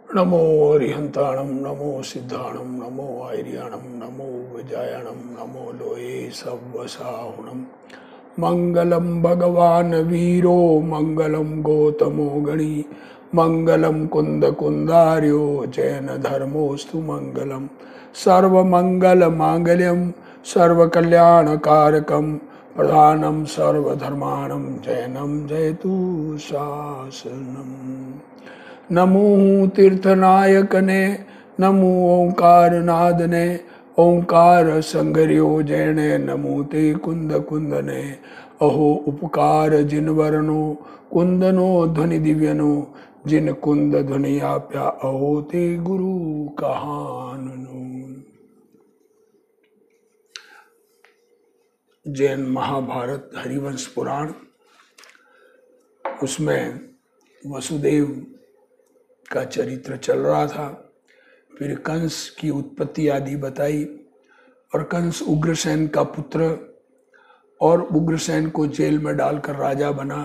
नमो अरिहंताणं नमो सिद्धाणं नमो आर्याणं नमो विजयाणं नमो लोये सव्वसाहुणं मंगलम भगवान वीरो मंगलम गौतमो गणी मंगलम कुंद कुंदार्यो जैन धर्मोस्तु मंगलम सर्वमंगल मांगल्यम सर्वकल्याणकारकम प्रधानम सर्वधर्माणं जैनम जयतु शासनम। नमो तीर्थनायकने नमो ओंकार नादने ओंकार संगर्यो जैने नमो ते कुंद कुंदने अहो उपकार जिन वरनो कुंदनो ध्वनि दिव्यनो जिन कुंद ध्वनि आप्या अहो ते गुरु कहाननो। जैन महाभारत हरिवंश पुराण, उसमें वसुदेव का चरित्र चल रहा था। फिर कंस की उत्पत्ति आदि बताई और कंस उग्रसेन का पुत्र और उग्रसेन को जेल में डालकर राजा बना।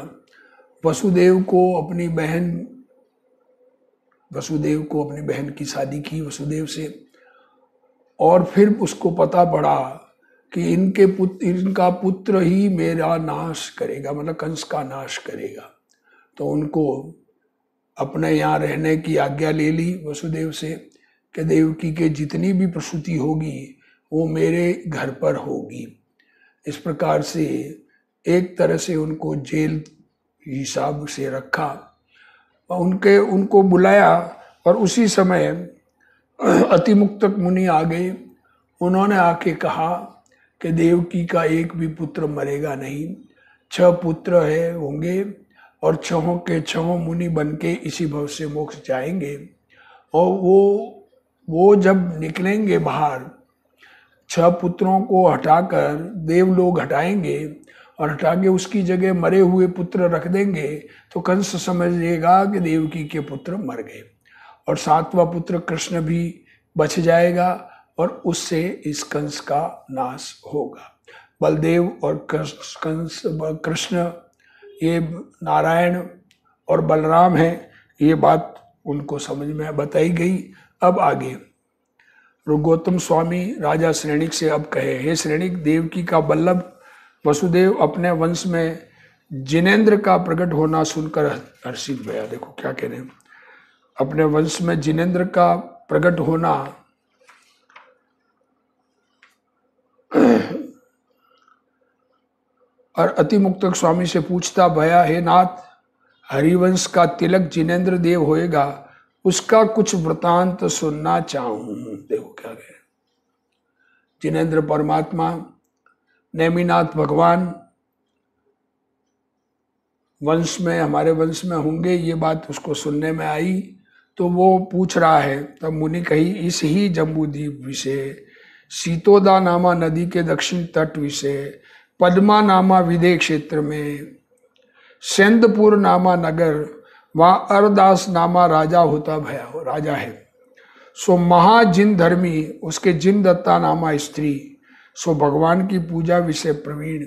वसुदेव को अपनी बहन की शादी की वसुदेव से, और फिर उसको पता पड़ा कि इनका पुत्र ही मेरा नाश करेगा, मतलब कंस का नाश करेगा। तो उनको अपने यहाँ रहने की आज्ञा ले ली वसुदेव से कि देवकी के जितनी भी प्रसूति होगी वो मेरे घर पर होगी। इस प्रकार से एक तरह से उनको जेल हिसाब से रखा। उनको बुलाया और उसी समय अतिमुक्तक मुनि आ गए। उन्होंने आके कहा कि देवकी का एक भी पुत्र मरेगा नहीं, 6 पुत्र होंगे और 6 के 6 मुनि बनके इसी भव से मोक्ष जाएंगे। और वो जब निकलेंगे बाहर, 6 पुत्रों को हटाकर देव लोग हटाएंगे और हटा के उसकी जगह मरे हुए पुत्र रख देंगे, तो कंस समझेगा कि देवकी के पुत्र मर गए और 7वां पुत्र कृष्ण भी बच जाएगा और उससे इस कंस का नाश होगा। बलदेव और कृष्ण ये नारायण और बलराम है, ये बात उनको समझ में बताई गई। अब आगे गौतम स्वामी राजा श्रेणिक से अब कहे, हे श्रेणिक, देवकी का बल्लभ वसुदेव अपने वंश में जिनेंद्र का प्रकट होना सुनकर हर्षित भया। देखो क्या कह रहे हैं, अपने वंश में जिनेंद्र का प्रकट होना। और अतिमुक्तक स्वामी से पूछता भया, हे नाथ, हरिवंश का तिलक जिनेंद्र देव होएगा, उसका कुछ वृतांत सुनना चाहूं। देखो क्या कह, जिनेंद्र परमात्मा नेमिनाथ भगवान वंश में, हमारे वंश में होंगे, ये बात उसको सुनने में आई। तो वो पूछ रहा है। तब मुनि कही, इस ही जम्बूद्वीप विषय, सीतोदा नामा नदी के दक्षिण तट विषय, पद्मा नामा विदेह क्षेत्र में, सेंदपुर नामा नगर, वहाँ अरदास नामा राजा होता भया हो, राजा है। सो महाजिन धर्मी, उसके जिन दत्ता नामा स्त्री, सो भगवान की पूजा विषय प्रवीण।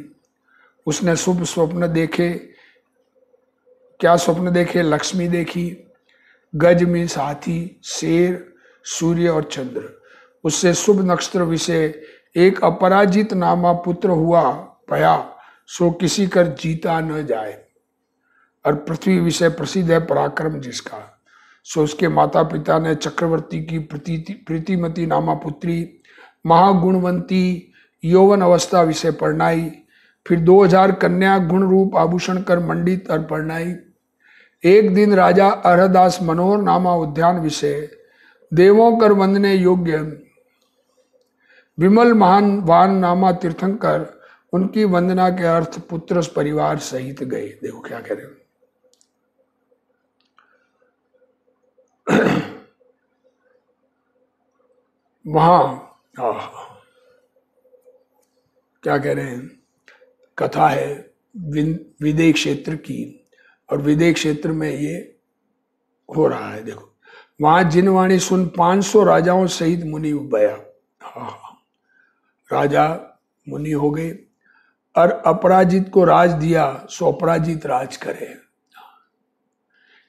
उसने शुभ स्वप्न देखे। क्या स्वप्न देखे? लक्ष्मी देखी, गज में हाथी, शेर, सूर्य और चंद्र। उससे शुभ नक्षत्र विषय एक अपराजित नामा पुत्र हुआ पया, सो किसी कर जीता न जाए। और पृथ्वी विषय प्रसिद्ध है पराक्रम जिसका, सो उसके माता पिता ने चक्रवर्ती की प्रीतिमती नामा पुत्री महागुणवंती यौवन अवस्था विषय परनाई। फिर 2000 कन्या गुण रूप आभूषण कर मंडित और परनाई। एक दिन राजा अरदास मनोहर नामा उद्यान विषय देवों कर वंदने योग्य विमल महान वान नामा तीर्थंकर, उनकी वंदना के अर्थ पुत्र परिवार सहित गए। देखो क्या कह रहे हो, वहां क्या कह रहे हैं, कथा है विदेह क्षेत्र की, और विदेह क्षेत्र में ये हो रहा है। देखो, वहां जिनवाणी सुन 500 राजाओं सहित मुनि उभया। राजा मुनि हो गए। और अपराजित को राज दिया, सो अपराजित राज करे।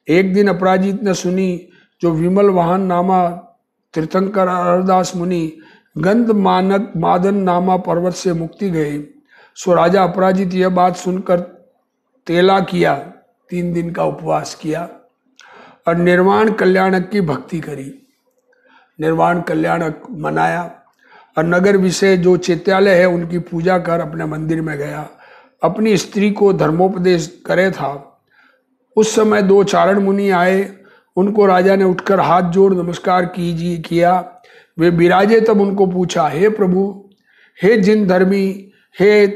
एक दिन अपराजित ने सुनी जो विमल वाहन नामा तीर्थंकर हरदास मुनि गंध मानक मादन नामा पर्वत से मुक्ति गए। सो राजा अपराजित यह बात सुनकर तेला किया, 3 दिन का उपवास किया और निर्वाण कल्याणक की भक्ति करी, निर्वाण कल्याणक मनाया और नगर विषय जो चैत्यालय है उनकी पूजा कर अपने मंदिर में गया। अपनी स्त्री को धर्मोपदेश करे था। उस समय 2 चारण मुनि आए, उनको राजा ने उठकर हाथ जोड़ नमस्कार किया। वे विराजे तब उनको पूछा, हे प्रभु, हे जिन धर्मी, हे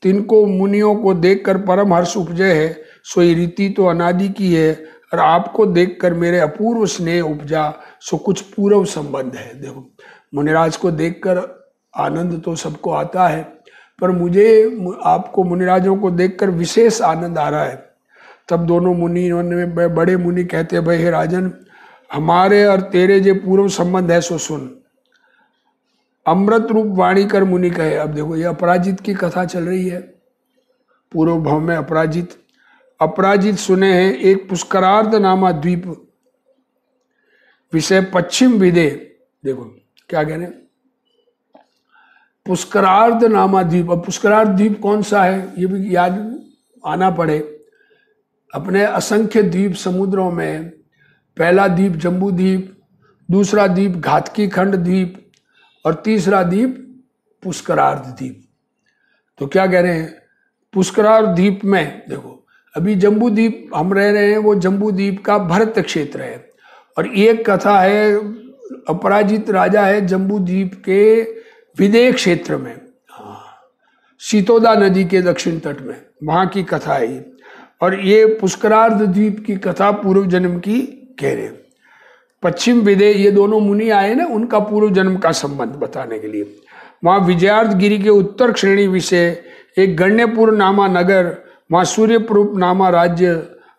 तिनको मुनियों को देखकर परम हर्ष उपजे है, सो ये रीति तो अनादि की है और आपको देखकर मेरे अपूर्व स्नेह उपजा, सो कुछ पूर्व संबंध है। देखो, मुनिराज को देखकर आनंद तो सबको आता है, पर मुझे आपको मुनिराजों को देखकर विशेष आनंद आ रहा है। तब दोनों मुनियों ने, बड़े मुनि कहते हैं, भाई हे राजन, हमारे और तेरे जो पूर्व संबंध है सो सुन। अमृत रूप वाणी कर मुनि कहे। अब देखो, ये अपराजित की कथा चल रही है। पूर्व भाव में अपराजित सुने हैं एक पुष्करार्ध नामा द्वीप, विषय पश्चिम विदे। देखो क्या कह रहे हैं, पुष्करार्ध नामा द्वीप। अब पुष्करार्ध द्वीप कौन सा है ये भी याद आना पड़े। अपने असंख्य द्वीप समुद्रों में पहला द्वीप जम्बू द्वीप, दूसरा द्वीप घातकी खंड द्वीप और तीसरा द्वीप पुष्करार्ध द्वीप। तो क्या कह रहे हैं, पुष्करार्ध द्वीप में देखो, अभी जम्बू द्वीप हम रह रहे हैं, वो जम्बू द्वीप का भरत क्षेत्र है। और एक कथा है, अपराजित राजा है जम्बू द्वीप के विदेह क्षेत्र में, सीतोदा नदी के दक्षिण तट में, वहां की कथा है ये। और ये पुष्करार्ध द्वीप की कथा पूर्व जन्म की कह रहे हैं। पश्चिम विदेह, ये दोनों मुनि आए ना, उनका पूर्व जन्म का संबंध बताने के लिए। वहां विजयार्थ गिरी के उत्तर श्रेणी विषय एक गण्यपुर नामा नगर, वहां सूर्यपुर नामा राज्य,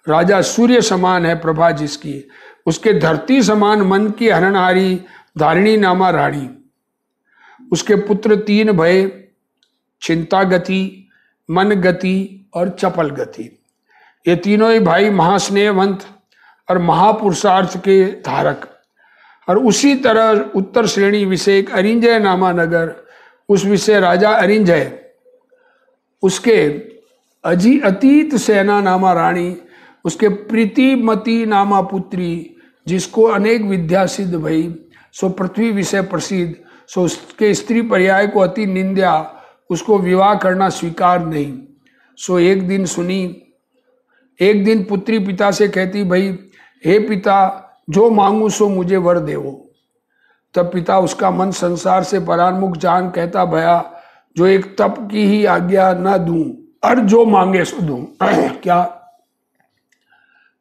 राजा सूर्य समान है प्रभा जिसकी, उसके धरती समान मन की हरणहारी धारिणी नामा रानी। उसके पुत्र 3 भय, चिंता गति, मन गति और चपल गति। ये तीनों ही भाई महास्नेहवंत और महापुरुषार्थ के धारक। और उसी तरह उत्तर श्रेणी विषय एक अरिंजय नामा नगर, उस विषय राजा अरिंजय, उसके अतीत सेना नामा रानी, उसके प्रीतिमती नामा पुत्री, जिसको अनेक विद्या सिद्ध भई, सो पृथ्वी विषय प्रसिद्ध, सो उसके स्त्री पर्याय को अति निंदा, उसको विवाह करना स्वीकार नहीं। सो एक दिन पुत्री पिता से कहती, भाई हे पिता, जो मांगू सो मुझे वर देवो। तब पिता उसका मन संसार से परान्मुख जान कहता, भया जो एक तप की ही आज्ञा न दूं और जो मांगे सो दूं। क्या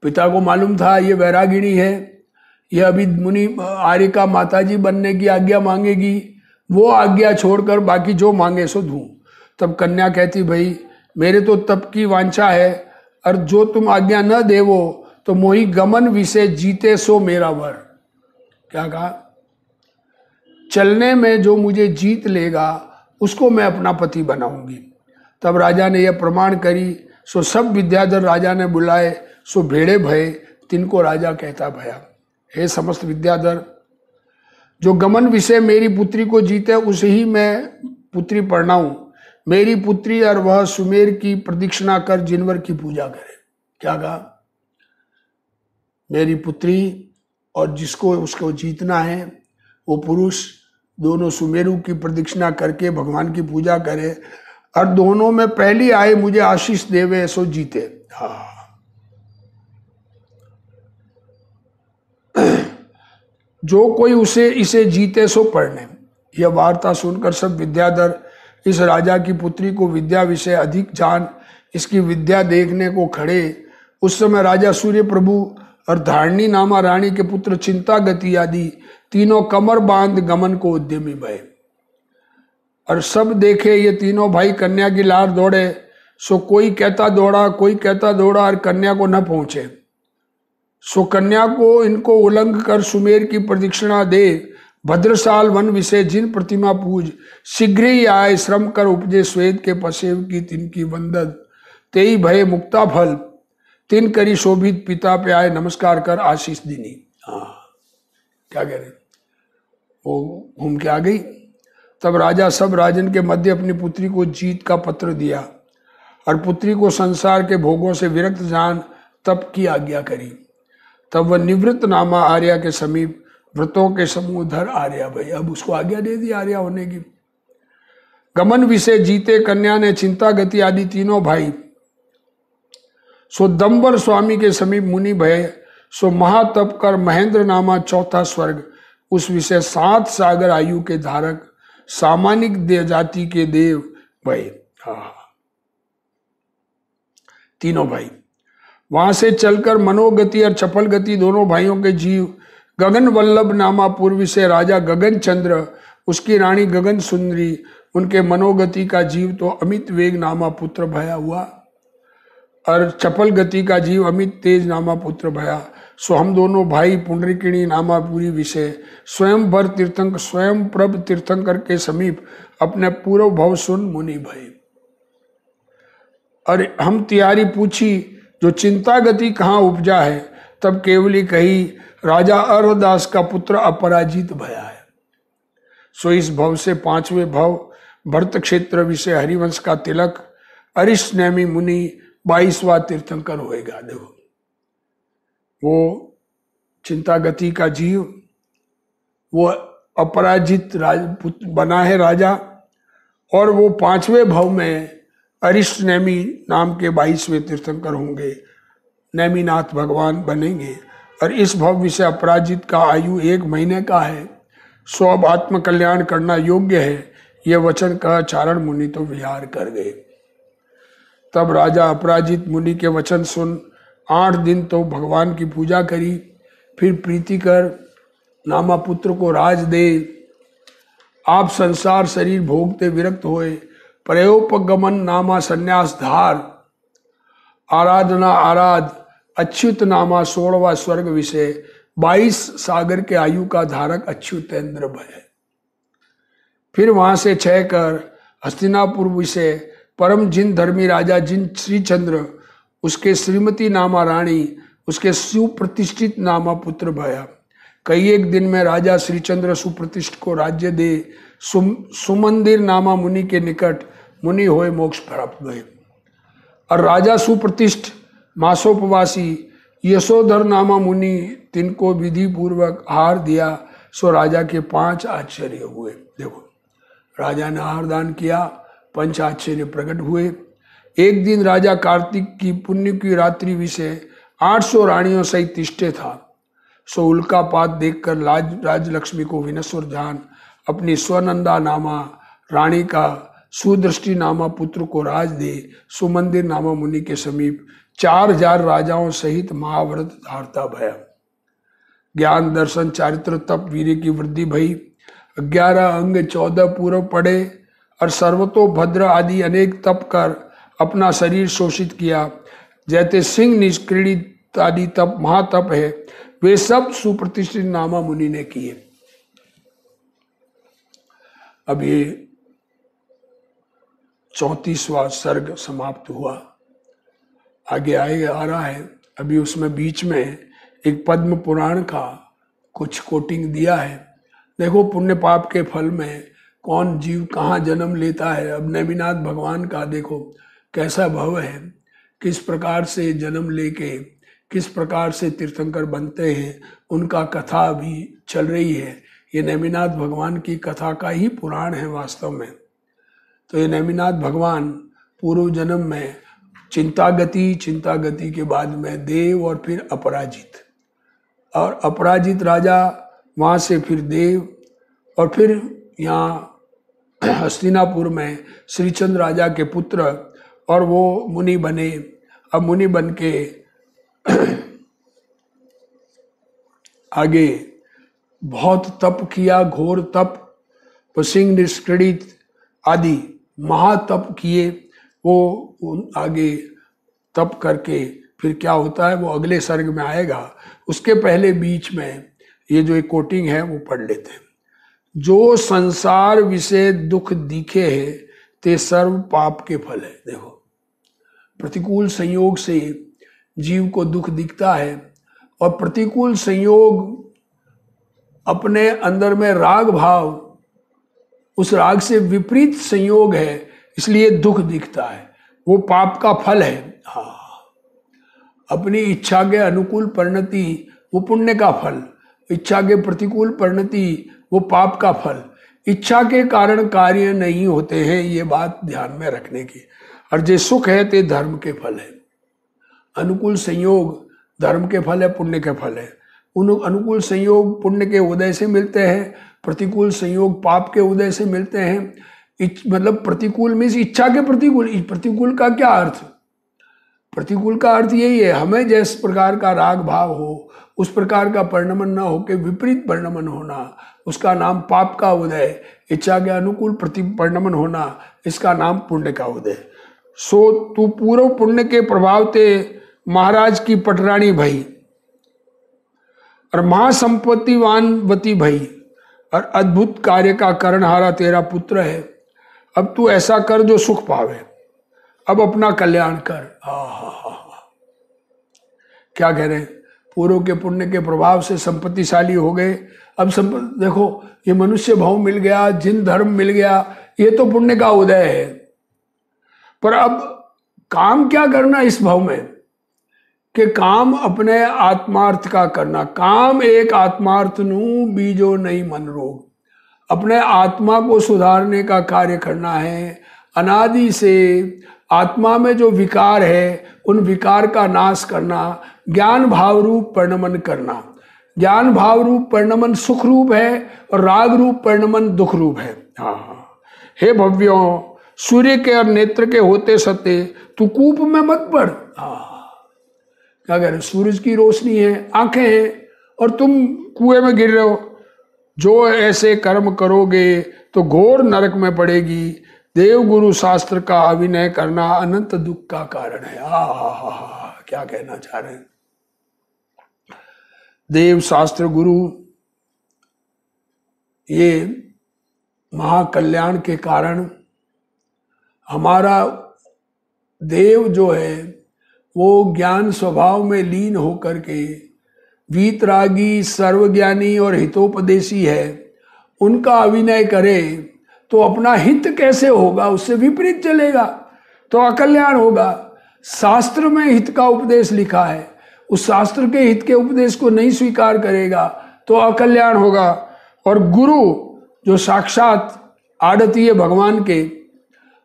पिता को मालूम था ये वैरागिणी है, ये अभी मुनि आर्यिका माताजी बनने की आज्ञा मांगेगी, वो आज्ञा छोड़कर बाकी जो मांगे सो दूं। तब कन्या कहती, भाई मेरे तो तप की वांछा है और जो तुम आज्ञा न देवो तो मोहि गमन विषय जीते सो मेरा वर। क्या कहा, चलने में जो मुझे जीत लेगा उसको मैं अपना पति बनाऊंगी। तब राजा ने यह प्रमाण करी, सो सब विद्याधर राजा ने बुलाए, सो भेड़े भय, तिनको राजा कहता भया। हे समस्त विद्याधर, जो गमन विषय मेरी पुत्री को जीते उसे ही मैं पुत्री परणाऊं। मेरी पुत्री और वह सुमेर की प्रदक्षिणा कर जिनवर की पूजा करे। क्या कहा, मेरी पुत्री और जिसको उसको जीतना है वो पुरुष दोनों सुमेरु की प्रदक्षिणा करके भगवान की पूजा करे और दोनों में पहली आए मुझे आशीष देवे सो जीते। हाँ, जो कोई इसे जीते सो पढ़ने। यह वार्ता सुनकर सब विद्याधर इस राजा की पुत्री को विद्या विषय अधिक जान इसकी विद्या देखने को खड़े। उस समय राजा सूर्य प्रभु और धारणी नामा रानी के पुत्र चिंता गति आदि तीनों कमर बांध गमन को उद्यमी भये। और सब देखे ये तीनों भाई कन्या की लार दौड़े, सो कोई कहता दौड़ा और कन्या को न पहुंचे। सो कन्या को इनको उल्लंघ कर सुमेर की प्रदक्षिणा दे भद्रसाल वन विषय जिन प्रतिमा पूज, शीघ्र ही आए श्रम कर उपजे श्वेत के पसेव की तिनकी वंदन, तेई भय मुक्ता फल, तिन करी शोभित पिता पे आए नमस्कार कर आशीष दीनी। हाँ, क्या कह रहे, वो घूम के आ गई। तब राजा सब राजन के मध्य अपनी पुत्री को जीत का पत्र दिया और पुत्री को संसार के भोगों से विरक्त जान तप की आज्ञा करी। तब वह निवृत्त नामा आर्या के समीप व्रतों के समूह धर आर्या भाई, अब उसको आज्ञा दे दी आर्या होने की। गमन विषय जीते कन्या ने चिंता गति आदि तीनों भाई, सो दम्बर स्वामी के समीप मुनि भय, सो महातप कर महेंद्र नामा चौथा स्वर्ग, उस विषय 7 सागर आयु के धारक सामानिक देव जाति के देव भय। तीनों भाई वहां से चलकर मनोगति और चपल गति दोनों भाइयों के जीव गगन वल्लभ नामा पूर्वी से राजा गगन चंद्र, उसकी रानी गगन सुंदरी, उनके मनोगति का जीव तो अमित वेग नामा पुत्र भया हुआ और चपल गति का जीव अमित तेज नामा पुत्र भया। सो हम दोनों भाई पुंडरीकिणी नामा पूरी विषय स्वयं भर तीर्थंकर स्वयं प्रभ तीर्थंकर के समीप अपने पूर्व भव सुन मुनि भय। और हम तिहारी पूछी जो चिंता गति कहाँ उपजा है, तब केवली कही राजा अर्हदास का पुत्र अपराजित भया है। सो इस भव से 5वें भव भरत क्षेत्र विषय हरिवंश का तिलक अरिष्ट नेमी मुनि 22वां तीर्थंकर होएगा। देखो वो चिंता गति का जीव वो अपराजित बना है राजा, और वो 5वें भव में अरिष्ट नेमी नाम के 22वें तीर्थंकर होंगे, नेमीनाथ भगवान बनेंगे। और इस भव विषय अपराजित का आयु 1 महीने का है, सो अब आत्म कल्याण करना योग्य है। यह वचन कह चारण मुनि तो विहार कर गए। तब राजा अपराजित मुनि के वचन सुन 8 दिन तो भगवान की पूजा करी, फिर प्रीति कर नामा पुत्र को राज दे। आप संसार शरीर भोगते विरक्त होए, प्रयोपगमन नामा संन्यास धार, आराधना आराध अच्युत नामा 16वां स्वर्ग विषय 22 सागर के आयु का धारक अच्युतेंद्र भय। फिर वहां से 6 कर हस्तिनापुर विषय परम जिन धर्मी राजा जिन श्रीचंद्र, उसके श्रीमती नामा रानी, उसके सुप्रतिष्ठित नामा पुत्र भया। कई एक दिन में राजा श्रीचंद्र सुप्रतिष्ठित को राज्य दे सुमंदिर नामा मुनि के निकट मुनि होए मोक्ष प्राप्त भय। और राजा सुप्रतिष्ठ मासोपवासी यशोधर नामा मुनि तिनको विधि पूर्वक आहार दिया, सो राजा के 5 आश्चर्य हुए। देखो राजा ने आहार दान किया, 5 आश्चर्य प्रकट हुए। एक दिन राजा कार्तिक की पुण्य की रात्रि विषय 800 रानियों सहित तिष्ठे था, सो उल्कापात देखकर राजलक्ष्मी को विनस्वर जान अपनी स्वनंदा नामा रानी का सुदृष्टि नामा पुत्र को राज दे सुमंदिर नामा मुनि के समीप 4000 राजाओं सहित महाव्रत धारता भया। ज्ञान दर्शन चारित्र तप वीर्य की वृद्धि भई। 11 अंग 14 पूर्व पड़े और सर्वतोभद्र आदि अनेक तप कर अपना शरीर शोषित किया। जैसे सिंह निष्क्रीडित आदि तप महातप है, वे सब सुप्रतिष्ठित नामा मुनि ने किए। अब ये 34वां सर्ग समाप्त हुआ, आगे आ रहा है। अभी उसमें बीच में एक पद्म पुराण का कुछ कोटिंग दिया है। देखो पुण्य पाप के फल में कौन जीव कहाँ जन्म लेता है। अब नेमिनाथ भगवान का देखो कैसा भव है, किस प्रकार से जन्म लेके किस प्रकार से तीर्थंकर बनते हैं, उनका कथा अभी चल रही है। ये नेमिनाथ भगवान की कथा का ही पुराण है वास्तव में। तो ये नेमिनाथ भगवान पूर्व जन्म में चिंता गति के बाद में देव और फिर अपराजित, और अपराजित राजा वहाँ से फिर देव, और फिर यहाँ हस्तिनापुर में श्रीचंद्र राजा के पुत्र, और वो मुनि बने। अब मुनि बन के आगे बहुत तप किया, घोर तप, सिंह निष्क्रीडित आदि महातप किए। वो आगे तप करके फिर क्या होता है वो अगले सर्ग में आएगा। उसके पहले बीच में ये जो एक कोटिंग है वो पढ़ लेते हैं। जो संसार विषय दुख दिखे है, ते सर्व पाप के फल है। देखो प्रतिकूल संयोग से जीव को दुख दिखता है, और प्रतिकूल संयोग अपने अंदर में राग भाव, उस राग से विपरीत संयोग है, इसलिए दुख दिखता है। वो पाप का फल है। हाँ, अपनी इच्छा के अनुकूल परिणति वो पुण्य का फल, इच्छा के प्रतिकूल परिणति वो पाप का फल। इच्छा के कारण कार्य नहीं होते हैं, ये बात ध्यान में रखने की। और जे सुख है ते धर्म के फल है। अनुकूल संयोग धर्म के फल है, पुण्य के फल है। उन अनुकूल संयोग पुण्य के उदय से मिलते हैं, प्रतिकूल संयोग पाप के उदय से मिलते हैं। मतलब प्रतिकूल मीन्स इच्छा के प्रतिकूल। प्रतिकूल का क्या अर्थ? प्रतिकूल का अर्थ यही है, हमें जिस प्रकार का राग भाव हो उस प्रकार का परिणमन न होकर विपरीत परिणमन होना, उसका नाम पाप का उदय। इच्छा के अनुकूल परिणमन होना, इसका नाम पुण्य का उदय। सो तू पूर्व पुण्य के प्रभाव ते महाराज की पटरानी भई और महासंपत्तिवानवती भई और अद्भुत कार्य का करणहारा तेरा पुत्र है। अब तू ऐसा कर जो सुख पावे, अब अपना कल्याण कर। क्या कह रहे हैं? पूर्व के पुण्य के प्रभाव से संपत्तिशाली हो गए। अब देखो, ये मनुष्य भाव मिल गया, जिन धर्म मिल गया, ये तो पुण्य का उदय है। पर अब काम क्या करना इस भाव में कि काम अपने आत्मार्थ का करना। काम एक आत्मार्थ नू बीजो नहीं मन रोग। अपने आत्मा को सुधारने का कार्य करना है। अनादि से आत्मा में जो विकार है उन विकार का नाश करना, ज्ञान भाव रूप परिणमन करना। ज्ञान भाव रूप परिणमन सुख रूप है और राग रूप परिणमन दुख रूप है। हाँ, हे भव्यों, सूर्य के और नेत्र के होते सत्य तू कूप में मत पड़। क्या कह रहे? सूरज की रोशनी है, आंखें हैं, और तुम कुएं में गिर रहे हो। जो ऐसे कर्म करोगे तो घोर नरक में पड़ेगी। देव गुरु शास्त्र का अभिनय करना अनंत दुख का कारण है। क्या कहना चाह रहे हैं? देव शास्त्र गुरु ये महाकल्याण के कारण हमारा देव जो है वो ज्ञान स्वभाव में लीन होकर के वीतरागी, सर्वज्ञानी और हितोपदेशी है। उनका अभिनय करे तो अपना हित कैसे होगा? उससे विपरीत चलेगा तो अकल्याण होगा। शास्त्र में हित का उपदेश लिखा है, उस शास्त्र के हित के उपदेश को नहीं स्वीकार करेगा तो अकल्याण होगा। और गुरु जो साक्षात आड़ती है भगवान के,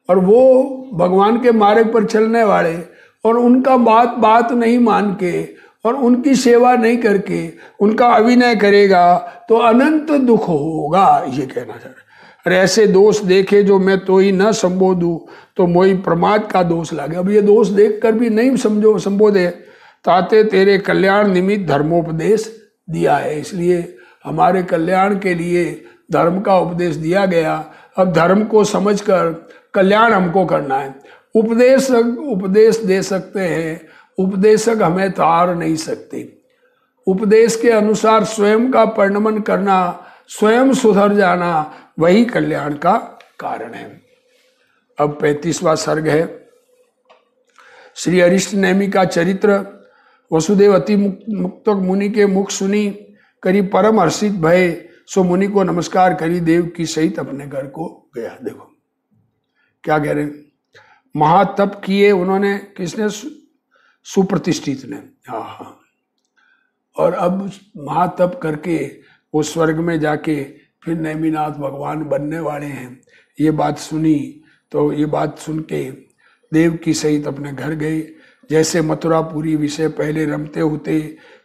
और वो भगवान के मार्ग पर चलने वाले, और उनका बात नहीं मान के और उनकी सेवा नहीं करके उनका अभिनय करेगा तो अनंत दुख होगा, ये कहना चाह रहे। अरे ऐसे दोष देखे जो मैं तो ही न संबोधू तो मोई प्रमाद का दोष लागे। अब ये दोष देख कर भी नहीं संबोधे ताते तेरे कल्याण निमित्त धर्मोपदेश दिया है। इसलिए हमारे कल्याण के लिए धर्म का उपदेश दिया गया। अब धर्म को समझकर कल्याण हमको करना है। उपदेशक उपदेश दे सकते हैं, उपदेशक हमें तार नहीं सकते। उपदेश के अनुसार स्वयं का परिणमन करना, स्वयं सुधर जाना, वही कल्याण का कारण है। अब 35वां सर्ग है। श्री अरिष्ट नेमि का चरित्र। वसुदेव अति मुक्तक मुनि के मुख सुनी, करी परम हर्षित भय, सो मुनि को नमस्कार करी देव की सहित अपने घर को गया। देखो क्या कह रहे हैं? महातप किए उन्होंने, किसने? सुप्रतिष्ठित ने। हाँ, और अब महातप करके वो स्वर्ग में जाके फिर नेमिनाथ भगवान बनने वाले हैं। ये बात सुनी तो ये बात सुन के देव की सहित अपने घर गए। जैसे मथुरापुरी विषय पहले रमते होते,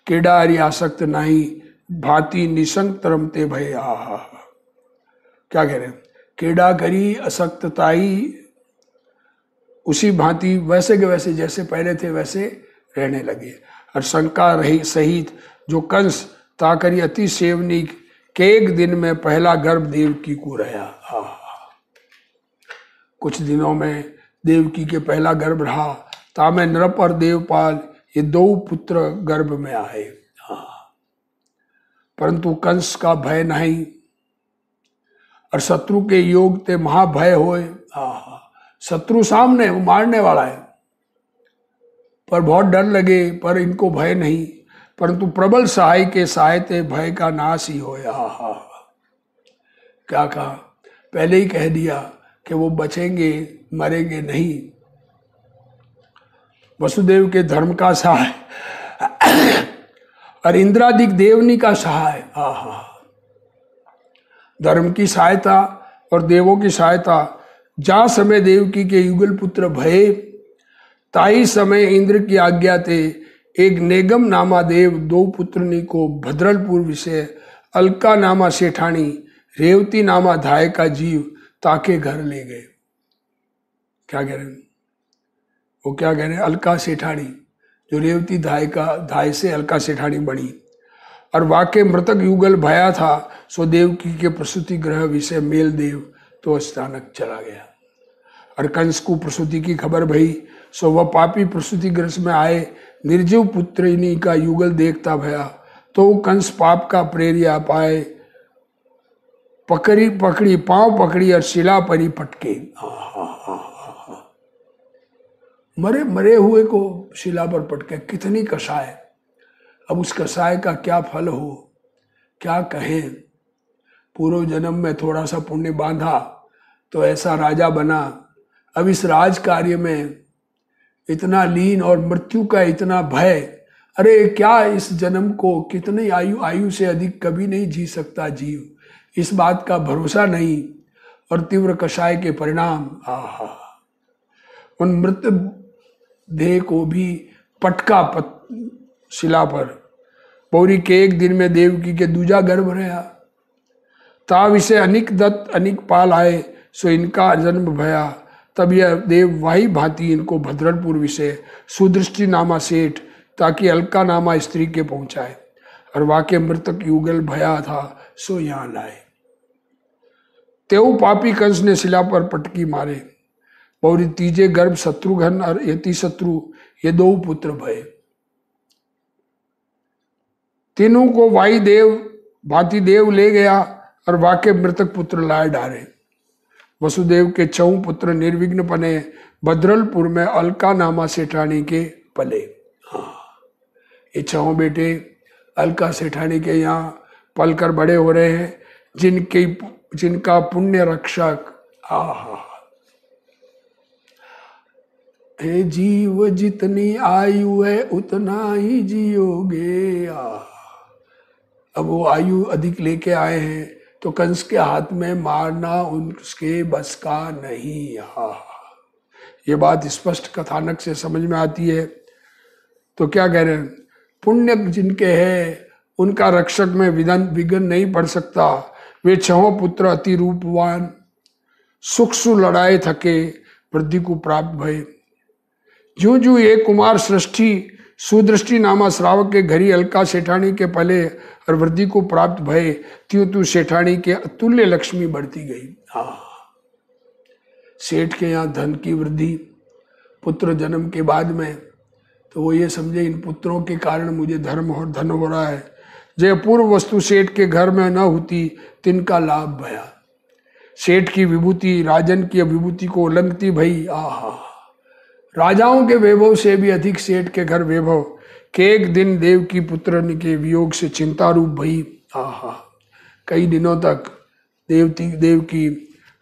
केडारी आसक्त नाही, भांति निसंग रमते भय। क्या कह रहे हैं? केडा करी असक्तताई, उसी भांति वैसे के वैसे जैसे पहले थे वैसे रहने लगे। और शंका रही सहित जो कंस ताकरी अति सेवनी के एक दिन में पहला गर्भ देवकी को रहा। कुछ दिनों में देवकी के पहला गर्भ रहा। तामे नृप और देवपाल ये दो पुत्र गर्भ में आए। परंतु कंस का भय नहीं और शत्रु के योग ते महाभय होए। शत्रु सामने, वो मारने वाला है, पर बहुत डर लगे, पर इनको भय नहीं। परंतु प्रबल सहाय के सहायते भय का नाश ही होया। हा, क्या कहा, पहले ही कह दिया कि वो बचेंगे, मरेंगे नहीं। वसुदेव के धर्म का सहाय और इंद्रादिक देवनी का सहाय। आहा, धर्म की सहायता और देवों की सहायता। जा समय देवकी के युगल पुत्र भये, ताई समय इंद्र की आज्ञा थे एक नेगम नामा देव दो पुत्रनी को भद्रलपुर विषय अलका नामा सेठानी रेवती नामा धाय का जीव ताके घर ले गए। क्या कह रहे हैं वो, क्या कह रहे हैं, अलका सेठानी जो रेवती धाय से अलका सेठानी बनी। और वाक्य मृतक युगल भया था, सो देवकी के प्रसूति ग्रह विषय मेल देव तो अचानक चला गया। और कंस को प्रसूति की खबर भई, सो वह पापी प्रसूति ग्रह में आए, निर्जीव पुत्रिनी का युगल देखता भया, तो कंस पाप का प्रेरिया पाए, पकड़ी पांव पकड़ी और शिला परी पटके। मरे हुए को शिला पर पटके, कितनी कषाय। अब उस कषाय का क्या फल हो, क्या कहें। पूर्व जन्म में थोड़ा सा पुण्य बांधा तो ऐसा राजा बना, अब इस राज कार्य में इतना लीन और मृत्यु का इतना भय। अरे क्या इस जन्म को, कितनी आयु से अधिक कभी नहीं जी सकता जीव, इस बात का भरोसा नहीं। और तीव्र कषाय के परिणाम, आहा, उन मृत देह को भी पटका शिला पर। पौरी के एक दिन में देवकी के दूजा गर्भ रहा, ता विषय अनिक दत्त अनिक पाल आए, सो इनका जन्म भया। तब यह देव वाही भांति इनको भद्रलपुर विषय सुदृष्टि नामा सेठ ताकि अलका नामा स्त्री के पहुंचाए। और वाक्य मृतक युगल भया था, सो यहां लाए। तेऊ पापी कंस ने शिला पर पटकी मारे। और तीजे गर्भ शत्रुघ्न और यति शत्रु ये दो पुत्र भये। तीनों को वाई देव भांति देव ले गया और वाक्य मृतक पुत्र लाए डारे। वसुदेव के चौ पुत्र निर्विघ्न पने भद्रलपुर में अलका नामा सेठानी के पले। हाँ, ये छह बेटे अलका सेठानी के यहाँ पलकर बड़े हो रहे हैं, जिनका पुण्य रक्षक। आहा, हे जीव जितनी आयु है उतना ही जियोगे। अब वो आयु अधिक लेके आए हैं तो कंस के हाथ में मारना उसके बस का नहीं। ये बात स्पष्ट कथानक से समझ में आती है। तो क्या कह रहे हैं, पुण्य जिनके हैं उनका रक्षक में विघ्न नहीं पड़ सकता। वे छहों पुत्र अति रूपवान, सुखसु लड़ाए थके, वृद्धि को प्राप्त भय। ज्यों ज्यों एक कुमार सृष्टि सुदृष्टि नामा श्रावक के घरी अलका सेठानी के पले और वृद्धि को प्राप्त भय, त्यों त्यों सेठानी के अतुल्य लक्ष्मी बढ़ती गई। सेठ के यहाँ धन की वृद्धि पुत्र जन्म के बाद में, तो वो ये समझे इन पुत्रों के कारण मुझे धर्म और धन हो रहा है। जय पूर्व वस्तु सेठ के घर में न होती, तिनका लाभ भया। सेठ की विभूति राजन की विभूति को उल्लंघती भई। आहा, राजाओं के वैभव से भी अधिक सेठ के घर वैभव के एक दिन देव की पुत्र के वियोग से चिंता रूप भई। आहा, कई दिनों तक देव की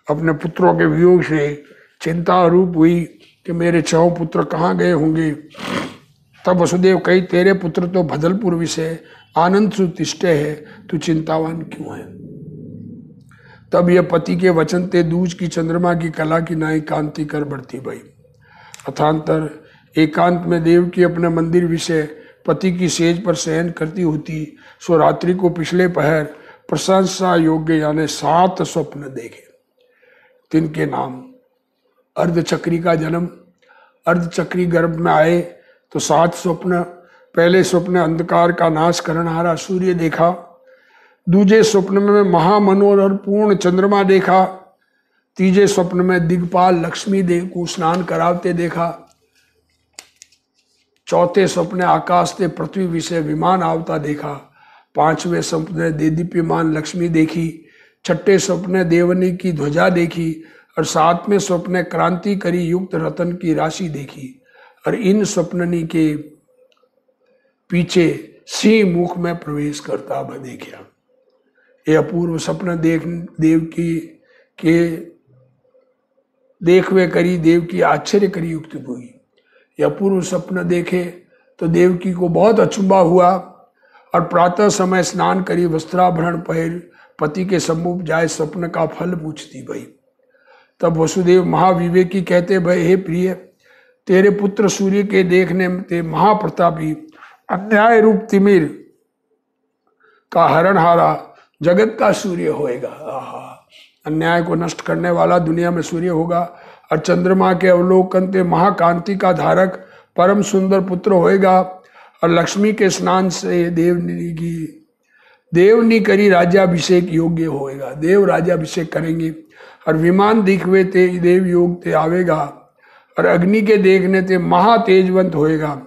अपने पुत्रों के वियोग से चिंता रूप हुई कि मेरे छह पुत्र कहाँ गए होंगे। तब वसुदेव कही, तेरे पुत्र तो भदलपुर विषय आनंद सुतिष्ठे है, तू चिंतावान क्यों है। तब यह पति के वचन ते दूज की चंद्रमा की कला की नाई कांति कर बढ़ती भई। अथांतर एकांत में देव की अपने मंदिर विषय पति की सेज पर शयन करती होती, सो रात्रि को पिछले पहर प्रशंसा योग्य यानी 7 स्वप्न देखे। तिनके नाम अर्धचक्री का जन्म, अर्धचक्री गर्भ में आए तो 7 स्वप्न। पहले स्वप्न अंधकार का नाश करनहारा सूर्य देखा, दूजे स्वप्न में महामनोहर पूर्ण चंद्रमा देखा, तीजे स्वप्न में दिग्पाल लक्ष्मी देव को स्नान करावते देखा, चौथे स्वप्न आकाश से पृथ्वी विषय विमान आवता देखा, पांचवें स्वप्न देदीप्यमान लक्ष्मी देखी, छठे स्वप्न देवनी की ध्वजा देखी और 7वें स्वप्न क्रांति करी युक्त रतन की राशि देखी। और इन स्वप्ननी के पीछे सिंह मुख में प्रवेश करता भ देखिया। ये अपूर्व सपन देख देव की के देखवे करी देव की आश्चर्य करी युक्ति हुई। यह अपूर्व स्वप्न देखे तो देवकी को बहुत अचंभा हुआ और प्रातः समय स्नान करी वस्त्राभरण पहन पति के सम्मुख जाए स्वप्न का फल पूछती भई। तब वसुदेव महाविवेकी कहते भय हे प्रिय, तेरे पुत्र सूर्य के देखने में ते महाप्रतापी अन्याय रूप तिमिर का हरणहारा जगत का सूर्य होएगा। अन्याय को नष्ट करने वाला दुनिया में सूर्य होगा और चंद्रमा के अवलोकन ते महाकांति का धारक परम सुंदर पुत्र होएगा और लक्ष्मी के स्नान से देवनी करी राज्याभिषेक योग्य होएगा। देव राज्याभिषेक करेंगे और विमान दिखवे ते देव योग ते आवेगा और अग्नि के देखने ते महा तेजवंत होएगा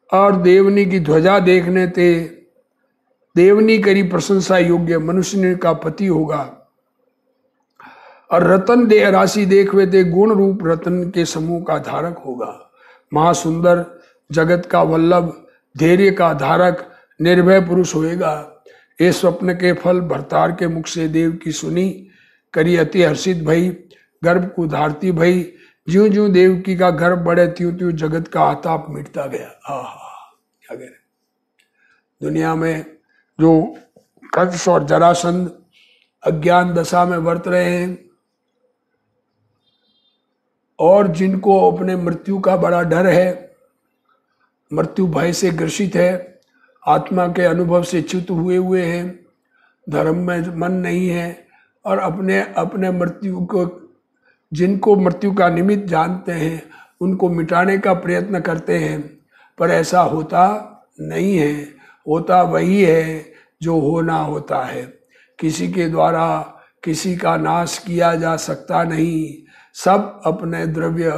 और देवनी की ध्वजा देखने ते देवनी करी प्रशंसा योग्य मनुष्य का पति होगा और रतन दे राशि देखवे ते गुण रूप रतन के समूह का धारक होगा। महासुंदर जगत का वल्लभ धैर्य का धारक निर्भय पुरुष होएगा। ये स्वप्न के फल भरतार के मुख से देव की सुनी करी अति हर्षित भई गर्भ को धारती भई। ज्यों ज्यों देवकी का गर्भ बढ़े त्यों त्यों जगत का आताप मिटता गया। क्या कह रहे दुनिया में जो कंस और जरासंध अज्ञान दशा में वर्त रहे हैं और जिनको अपने मृत्यु का बड़ा डर है, मृत्यु भय से ग्रसित है, आत्मा के अनुभव से च्युत हुए हैं, धर्म में मन नहीं है और अपने मृत्यु को जिनको मृत्यु का निमित्त जानते हैं उनको मिटाने का प्रयत्न करते हैं, पर ऐसा होता नहीं है। होता वही है जो होना होता है। किसी के द्वारा किसी का नाश किया जा सकता नहीं। सब अपने द्रव्य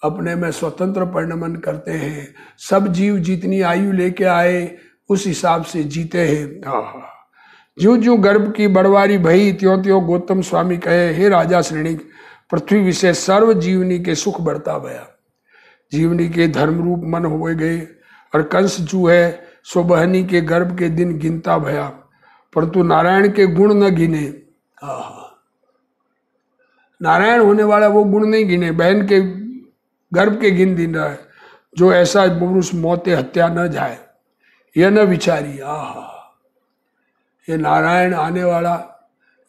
अपने में स्वतंत्र परिणमन करते हैं। सब जीव जितनी आयु लेके आए उस हिसाब से जीते हैं। ज्यों ज्यों गर्भ की बड़वारी भई त्यों त्यों गौतम स्वामी कहे हे राजा श्रेणी पृथ्वी विषय सर्व जीवनी के सुख बढ़ता भया। जीवनी के धर्म रूप मन हुए गए और कंस जो है स्वबहनी के गर्भ के दिन गिनता भया, परंतु नारायण के गुण न गिने। नारायण होने वाला वो गुण नहीं गिने, बहन के गर्भ के गिन दिन रहा है। जो ऐसा पुरुष मौते हत्या न जाए यह न विचारी। ये नारायण आने वाला,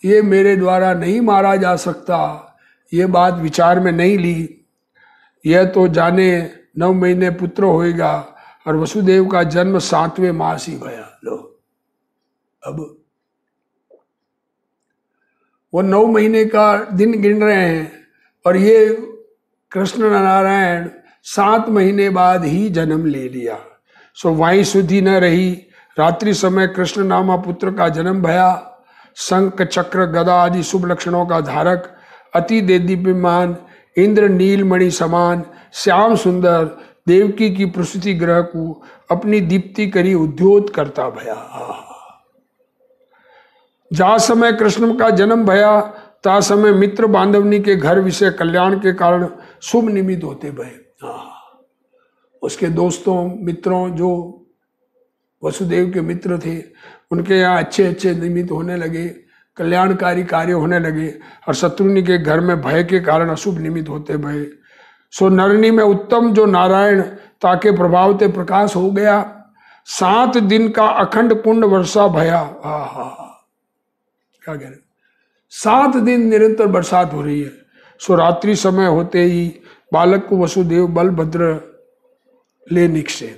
ये मेरे द्वारा नहीं मारा जा सकता, ये बात विचार में नहीं ली। यह तो जाने 9 महीने पुत्र होएगा और वसुदेव का जन्म 7वें मास ही भया। लो अब वो 9 महीने का दिन गिन रहे हैं और ये कृष्ण नारायण 7 महीने बाद ही जन्म ले लिया। सो वाई शुद्धि न रही। रात्रि समय कृष्ण नामा पुत्र का जन्म भया। शंख चक्र गदा आदि शुभ लक्षणों का धारक अति देदीप्यमान इंद्र नीलमणि समान श्याम सुंदर देवकी की प्रसूति ग्रह को अपनी दीप्ति करी उद्योत करता भया। जा समय कृष्ण का जन्म भया ता समय मित्र बांधवनी के घर विषय कल्याण के कारण शुभ निमित्त होते भय। उसके दोस्तों मित्रों जो वसुदेव के मित्र थे उनके यहाँ अच्छे अच्छे निमित्त होने लगे, कल्याणकारी कार्य होने लगे और शत्रुनि के घर में भय के कारण अशुभ निमित्त होते भय। सो नरनी में उत्तम जो नारायण ताके प्रभाव ते प्रकाश हो गया। 7 दिन का अखंड कुंड वर्षा भया। क्या कह रहे 7 दिन निरंतर बरसात हो रही है। सो रात्रि समय होते ही बालक को वसुदेव बलभद्र ले निकसे।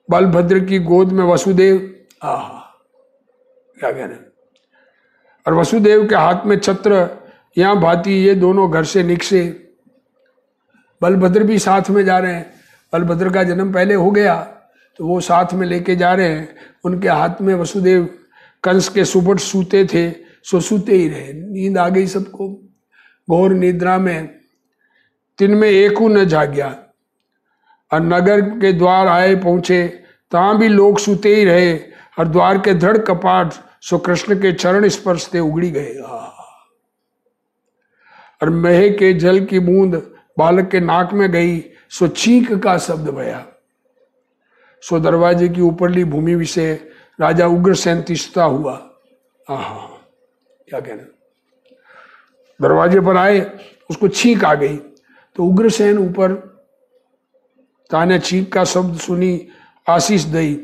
बलभद्र की गोद में वसुदेव। क्या कह रहे और वसुदेव के हाथ में छत्र यहाँ भांति ये दोनों घर से निकसे। बलभद्र भी साथ में जा रहे हैं। बलभद्र का जन्म पहले हो गया तो वो साथ में लेके जा रहे हैं। उनके हाथ में वसुदेव कंस के सुबह सूते थे, सो सूते ही रहे। नींद आ गई सबको। घोर निद्रा में तिन में एकू न जाग्या और नगर के द्वार आए पहुंचे, तहां भी लोग सूते ही रहे और द्वार के धड़ कपाट सो कृष्ण के चरण स्पर्श से उगड़ी गए। और महे के जल की बूंद बालक के नाक में गई, सो चीख का शब्द भया। सो दरवाजे की ऊपरली भूमि विषय राजा उग्रसेन तिष्ठता हुआ। आहा, क्या कहना। दरवाजे पर आए, उसको छींक आ गई, तो उग्रसेन ऊपर ताने छींक का शब्द सुनी, आशीष दई,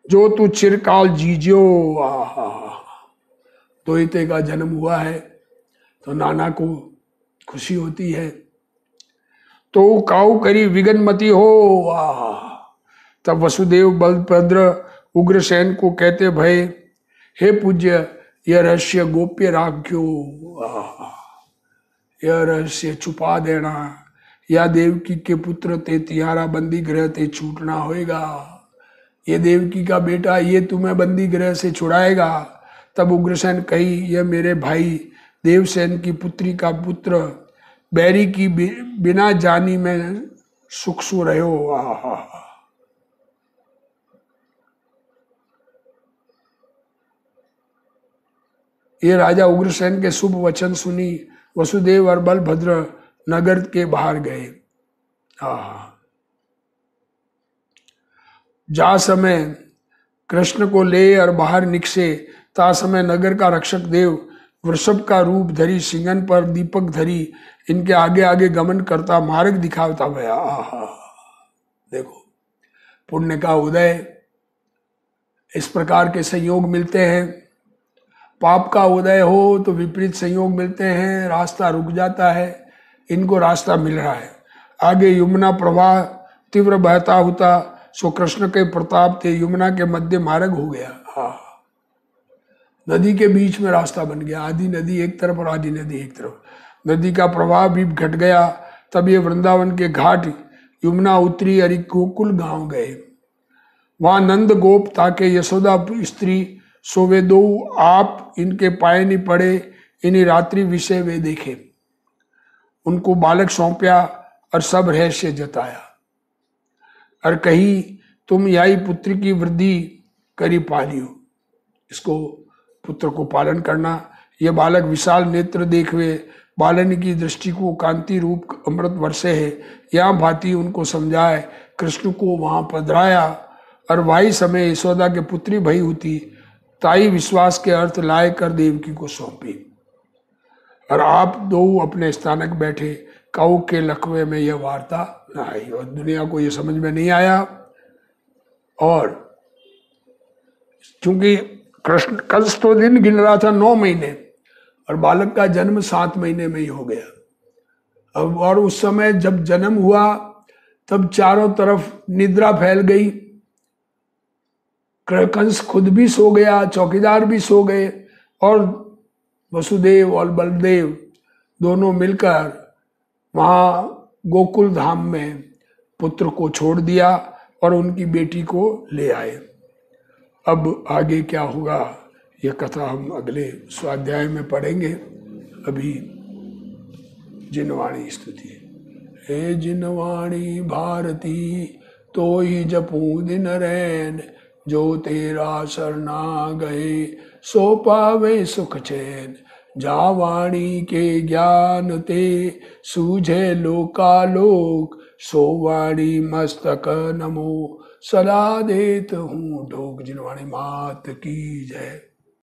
जो तू चिरकाल जीजो। आहा, दोहिते का जन्म हुआ है तो नाना को खुशी होती है। तो काऊ करी विघ्नमती हो। आहा, तब वसुदेव बलभद्र उग्रसेन को कहते भय, हे पूज्य, यह रहस्य गोप्य राख्यो। यह रहस्य छुपा देना, या देवकी के पुत्र ते तिहारा बंदी गृह ते छूटना होएगा। ये देवकी का बेटा, ये तुम्हें बंदी गृह से छुड़ाएगा। तब उग्रसेन कही, यह मेरे भाई देवसेन की पुत्री का पुत्र, बैरी की बिना जानी में सुख सु रहो। आहा, ये राजा उग्रसेन के शुभ वचन सुनी वसुदेव और बलभद्र नगर के बाहर गए। जा समय कृष्ण को ले और बाहर निकसे, ता समय नगर का रक्षक देव वृषभ का रूप धरी, सिंगन पर दीपक धरी, इनके आगे आगे गमन करता मार्ग दिखाता गया। आहा, देखो पुण्य का उदय, इस प्रकार के संयोग मिलते हैं। पाप का उदय हो तो विपरीत संयोग मिलते हैं, रास्ता रुक जाता है। इनको रास्ता मिल रहा है। आगे यमुना प्रवाह तीव्र बहता होता, सो कृष्ण के प्रताप थे यमुना के मध्य मार्ग हो गया। हाँ, नदी के बीच में रास्ता बन गया। आधी नदी एक तरफ और आधी नदी एक तरफ। नदी का प्रवाह भी घट गया। तब ये वृंदावन के घाट यमुना उतरी और गोकुल गांव गए। वहां नंद गोप ताके यशोदा स्त्री, सो वे दो आप इनके पाए नहीं पड़े, इन्हीं रात्रि विषय वे देखे। उनको बालक सौंपया और सब रहस्य जताया, और कही तुम याई पुत्र की वृद्धि करी पालियो। इसको पुत्र को पालन करना। ये बालक विशाल नेत्र देखवे, बालन की दृष्टि को कांति रूप अमृत वर्षे है। यहाँ भांति उनको समझाए, कृष्ण को वहां पधराया, और वाही समय यशोदा के पुत्री भई होती, ताई विश्वास के अर्थ लाए कर देवकी को सौंपी। और आप दो अपने स्थानक बैठे, काऊ के लखवे में यह वार्ता न आई। और दुनिया को यह समझ में नहीं आया। और चूंकि कृष्ण कंस तो दिन गिन रहा था 9 महीने, और बालक का जन्म 7 महीने में ही हो गया। अब और उस समय जब जन्म हुआ तब चारों तरफ निद्रा फैल गई। कंस खुद भी सो गया, चौकीदार भी सो गए, और वसुदेव और बलदेव दोनों मिलकर वहां गोकुल धाम में पुत्र को छोड़ दिया और उनकी बेटी को ले आए। अब आगे क्या होगा यह कथा हम अगले स्वाध्याय में पढ़ेंगे। अभी जिनवाणी स्तुति। हे जिनवाणी भारती, तो ही जपू दिन रैन, जो तेरा शरणा गए, सो पावे सुख चैन। जा वाणी के ज्ञान ते, सूझे लोकालोक, सो वाणी मस्तक नमो, सदा देत हूँ ढोक। जिनवाणी मात की जय।